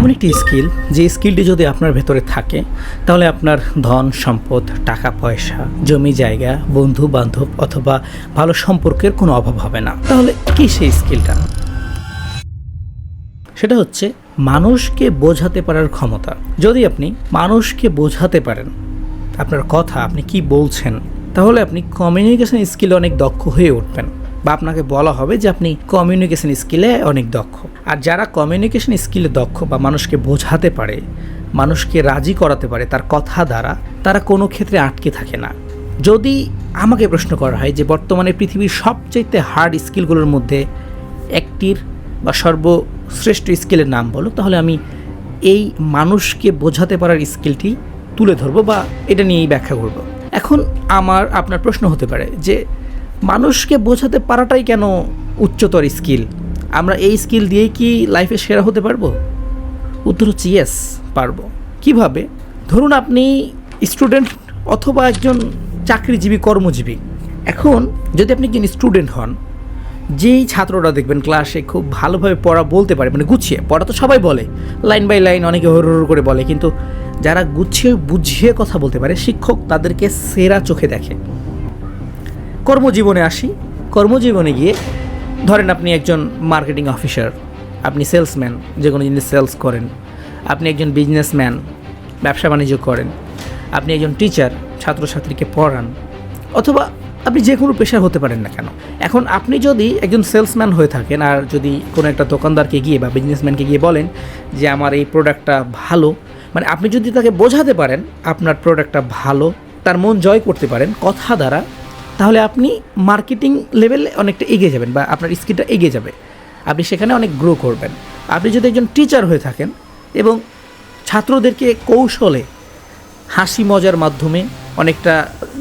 এমন একটি স্কিল যে স্কিলটি যদি আপনার ভেতরে থাকে তাহলে আপনার ধন সম্পদ টাকা পয়সা জমি জায়গা বন্ধু বান্ধব অথবা ভালো সম্পর্কের কোনো অভাব হবে না। তাহলে কি সেই স্কিলটা? সেটা হচ্ছে মানুষকে বোঝাতে পারার ক্ষমতা। যদি আপনি মানুষকে বোঝাতে পারেন আপনার কথা আপনি কি বলছেন, তাহলে আপনি কমিউনিকেশন স্কিলে অনেক দক্ষ হয়ে উঠবেন, বা আপনাকে বলা হবে যে আপনি কমিউনিকেশন স্কিলে অনেক দক্ষ। আর যারা কমিউনিকেশন স্কিলে দক্ষ বা মানুষকে বোঝাতে পারে, মানুষকে রাজি করাতে পারে তার কথা দ্বারা, তারা কোনো ক্ষেত্রে আটকে থাকে না। যদি আমাকে প্রশ্ন করা হয় যে বর্তমানে পৃথিবীর সবচেয়ে হার্ড স্কিলগুলোর মধ্যে একটির বা সর্বশ্রেষ্ঠ স্কিলের নাম বলো, তাহলে আমি এই মানুষকে বোঝাতে পারার স্কিলটি তুলে ধরবো বা এটা নিয়েই ব্যাখ্যা করব। এখন আপনার প্রশ্ন হতে পারে যে মানুষকে বোঝাতে পারাটাই কেন উচ্চতর স্কিল? আমরা এই স্কিল দিয়েই কি লাইফে সেরা হতে পারবো? উত্তর হচ্ছে ইয়েস, পারবো। কিভাবে? ধরুন আপনি স্টুডেন্ট অথবা একজন চাকরিজীবী কর্মজীবী। এখন যদি আপনি একজন স্টুডেন্ট হন, যেই ছাত্ররা দেখবেন ক্লাসে খুব ভালোভাবে পড়া বলতে পারে, মানে গুছিয়ে পড়া তো সবাই বলে, লাইন বাই লাইন অনেকে হর করে বলে, কিন্তু যারা গুছিয়ে বুঝিয়ে কথা বলতে পারে শিক্ষক তাদেরকে সেরা চোখে দেখে। কর্মজীবনে আসি। কর্মজীবনে গিয়ে ধরেন আপনি একজন মার্কেটিং অফিসার, আপনি সেলসম্যান, যে কোনো জিনিস সেলস করেন, আপনি একজন বিজনেসম্যান, ব্যবসা বাণিজ্য করেন, আপনি একজন টিচার, ছাত্রছাত্রীকে পড়ান, অথবা আপনি যে কোনো পেশার হতে পারেন না কেন। এখন আপনি যদি একজন সেলসম্যান হয়ে থাকেন আর যদি কোনো একটা দোকানদারকে গিয়ে বা বিজনেসম্যানকে গিয়ে বলেন যে আমার এই প্রোডাক্টটা ভালো, মানে আপনি যদি তাকে বোঝাতে পারেন আপনার প্রোডাক্টটা ভালো, তার মন জয় করতে পারেন কথা দ্বারা, তাহলে আপনি মার্কেটিং লেভেলে অনেকটা এগিয়ে যাবেন বা আপনার স্কিলটা এগিয়ে যাবে, আপনি সেখানে অনেক গ্রো করবেন। আপনি যদি একজন টিচার হয়ে থাকেন এবং ছাত্রদেরকে কৌশলে হাসি মজার মাধ্যমে, অনেকটা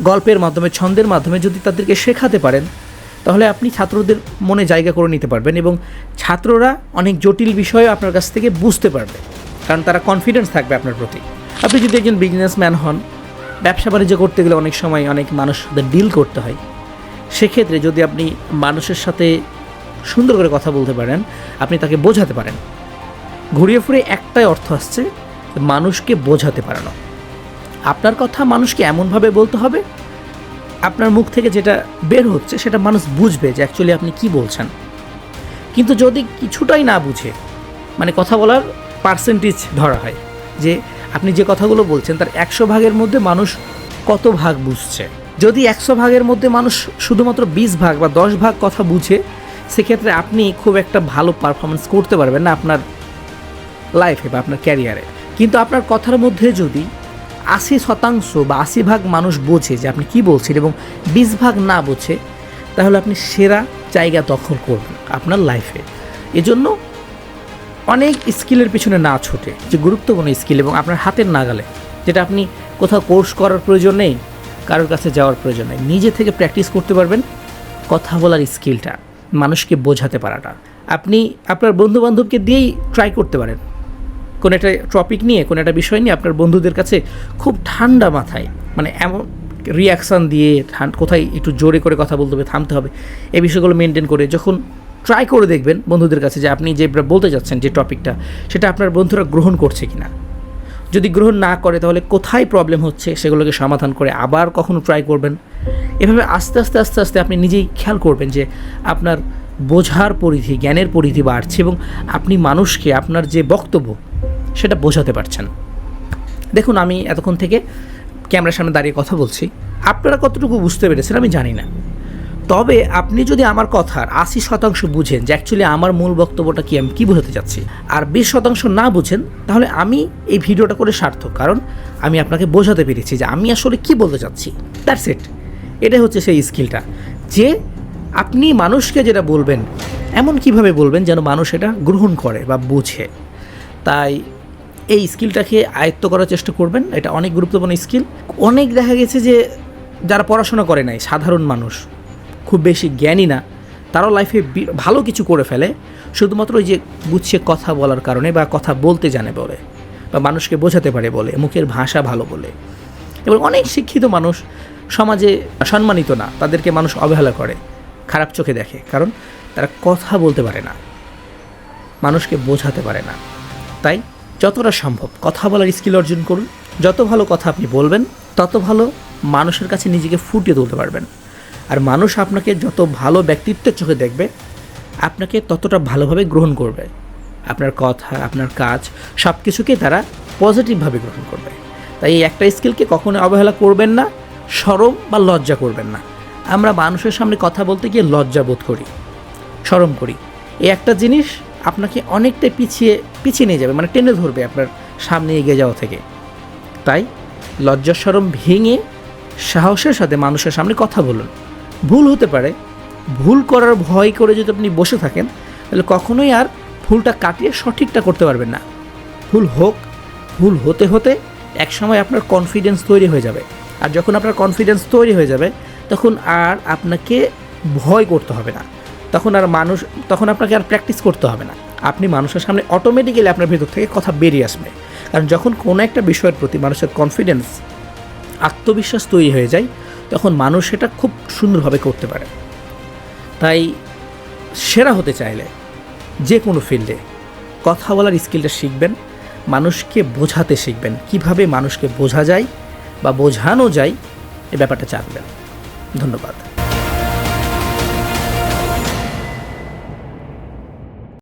গল্পের মাধ্যমে, ছন্দের মাধ্যমে যদি তাদেরকে শেখাতে পারেন, তাহলে আপনি ছাত্রদের মনে জায়গা করে নিতে পারবেন এবং ছাত্ররা অনেক জটিল বিষয় আপনার কাছ থেকে বুঝতে পারবে, কারণ তারা কনফিডেন্স থাকবে আপনার প্রতি। আপনি যদি একজন বিজনেসম্যান হন, ব্যবসা বাণিজ্য করতে গেলে অনেক সময় অনেক মানুষদের ডিল করতে হয়, সেক্ষেত্রে যদি আপনি মানুষের সাথে সুন্দর করে কথা বলতে পারেন, আপনি তাকে বোঝাতে পারেন, ঘুরিয়ে ফিরে একটাই অর্থ আসছে, মানুষকে বোঝাতে পারানো। আপনার কথা মানুষকে এমনভাবে বলতে হবে আপনার মুখ থেকে যেটা বের হচ্ছে সেটা মানুষ বুঝবে যে অ্যাকচুয়ালি আপনি কি বলছেন। কিন্তু যদি কিছুটাই না বুঝে, মানে কথা বলার পার্সেন্টেজ ধরা হয় যে আপনি যে কথাগুলো বলছেন তার 100 ভাগের মধ্যে মানুষ কত ভাগ বুঝছে। যদি 100 ভাগের মধ্যে মানুষ শুধুমাত্র 20 ভাগ বা 10 ভাগ কথা বুঝে, সেক্ষেত্রে আপনি খুব একটা ভালো পারফরমেন্স করতে পারবেন না আপনার লাইফে বা আপনার ক্যারিয়ারে। কিন্তু আপনার কথার মধ্যে যদি 80% বা 80 ভাগ মানুষ বোঝে যে আপনি কি বলছেন এবং 20 ভাগ না বোঝে, তাহলে আপনি সেরা জায়গা দখল করবেন আপনার লাইফে। এজন্য অনেক স্কিলের পিছনে না ছুটে, যে গুরুত্বপূর্ণ স্কিল এবং আপনার হাতের নাগালে, যেটা আপনি কোথাও কোর্স করার প্রয়োজন নেই, কারোর কাছে যাওয়ার প্রয়োজন নেই, নিজে থেকে প্র্যাকটিস করতে পারবেন কথা বলার স্কিলটা, মানুষকে বোঝাতে পারাটা। আপনি আপনার বন্ধুবান্ধবকে দিয়েই ট্রাই করতে পারেন, কোনো একটা টপিক নিয়ে, কোনো একটা বিষয় নিয়ে আপনার বন্ধুদের কাছে খুব ঠান্ডা মাথায়, মানে এমন রিয়াকশান দিয়ে কোথায় একটু জোরে করে কথা বলতে হবে, থামতে হবে, এই বিষয়গুলো মেনটেন করে যখন ট্রাই করে দেখবেন বন্ধুদের কাছে যে আপনি যে বলতে যাচ্ছেন যে টপিকটা, সেটা আপনার বন্ধুরা গ্রহণ করছে কি না। যদি গ্রহণ না করে তাহলে কোথায় প্রবলেম হচ্ছে সেগুলোকে সমাধান করে আবার কখনো ট্রাই করবেন। এভাবে আস্তে আস্তে আস্তে আস্তে আপনি নিজেই খেয়াল করবেন যে আপনার বোঝার পরিধি, জ্ঞানের পরিধি বাড়ছে এবং আপনি মানুষকে আপনার যে বক্তব্য সেটা বোঝাতে পারছেন। দেখুন, আমি এতক্ষণ থেকে ক্যামেরার সামনে দাঁড়িয়ে কথা বলছি, আপনারা কতটুকু বুঝতে পেরেছেন আমি জানি না, তবে আপনি যদি আমার কথার 80% বুঝেন যে অ্যাকচুয়ালি আমার মূল বক্তব্যটা কি, আমি কী বোঝাতে চাচ্ছি, আর 20% না বুঝেন, তাহলে আমি এই ভিডিওটা করে সার্থক, কারণ আমি আপনাকে বোঝাতে পেরেছি যে আমি আসলে কি বলতে চাচ্ছি। That's it. এটাই হচ্ছে সেই স্কিলটা, যে আপনি মানুষকে যেটা বলবেন এমন কিভাবে বলবেন যেন মানুষ এটা গ্রহণ করে বা বোঝে। তাই এই স্কিলটাকে আয়ত্ত করার চেষ্টা করবেন, এটা অনেক গুরুত্বপূর্ণ স্কিল। অনেক দেখা গেছে যে যারা পড়াশোনা করে নাই, সাধারণ মানুষ, খুব বেশি জ্ঞানী না, তারাও লাইফে ভালো কিছু করে ফেলে শুধুমাত্র ওই যে গুছিয়ে কথা বলার কারণে, বা কথা বলতে জানে বলে, বা মানুষকে বোঝাতে পারে বলে, মুখের ভাষা ভালো বলে। এবং অনেক শিক্ষিত মানুষ সমাজে সম্মানিত না, তাদেরকে মানুষ অবহেলা করে, খারাপ চোখে দেখে, কারণ তারা কথা বলতে পারে না, মানুষকে বোঝাতে পারে না। তাই যতটা সম্ভব কথা বলার স্কিল অর্জন করুন। যত ভালো কথা আপনি বলবেন তত ভালো মানুষের কাছে নিজেকে ফুটিয়ে তুলতে পারবেন। আর মানুষ আপনাকে যত ভালো ব্যক্তিত্বের চোখে দেখবে আপনাকে ততটা ভালোভাবে গ্রহণ করবে। আপনার কথা, আপনার কাজ সব কিছুকে তারা পজিটিভভাবে গ্রহণ করবে। তাই এই একটা স্কিলকে কখনো অবহেলা করবেন না, শরম বা লজ্জা করবেন না। আমরা মানুষের সামনে কথা বলতে গিয়ে লজ্জা বোধ করি, শরম করি। এই একটা জিনিস আপনাকে অনেকটাই পিছিয়ে নিয়ে যাবে, মানে টেনে ধরবে আপনার সামনে এগিয়ে যাওয়া থেকে। তাই লজ্জা শরম ভেঙে সাহসের সাথে মানুষের সামনে কথা বলুন। ভুল হতে পারে, ভুল করার ভয় করে যদি আপনি বসে থাকেন তাহলে কখনোই আর ভুলটা কাটিয়ে সঠিকটা করতে পারবেন না। ভুল হোক, ভুল হতে হতে একসময় আপনার কনফিডেন্স তৈরি হয়ে যাবে। আর যখন আপনার কনফিডেন্স তৈরি হয়ে যাবে তখন আর আপনাকে ভয় করতে হবে না, তখন আপনাকে আর প্র্যাকটিস করতে হবে না। আপনি মানুষের সামনে অটোমেটিক্যালি আপনার ভেতর থেকে কথা বেরিয়ে আসবে। কারণ যখন কোনো একটা বিষয়ের প্রতি মানুষের কনফিডেন্স, আত্মবিশ্বাস তৈরি হয়ে যায় তখন মানুষ সেটা খুব সুন্দরভাবে করতে পারে। তাই সেরা হতে চাইলে যে কোনো ফিল্ডে কথা বলার স্কিলটা শিখবেন, মানুষকে বোঝাতে শিখবেন। কিভাবে মানুষকে বোঝা যায় বা বোঝানো যায় এই ব্যাপারটা জানবেন। ধন্যবাদ।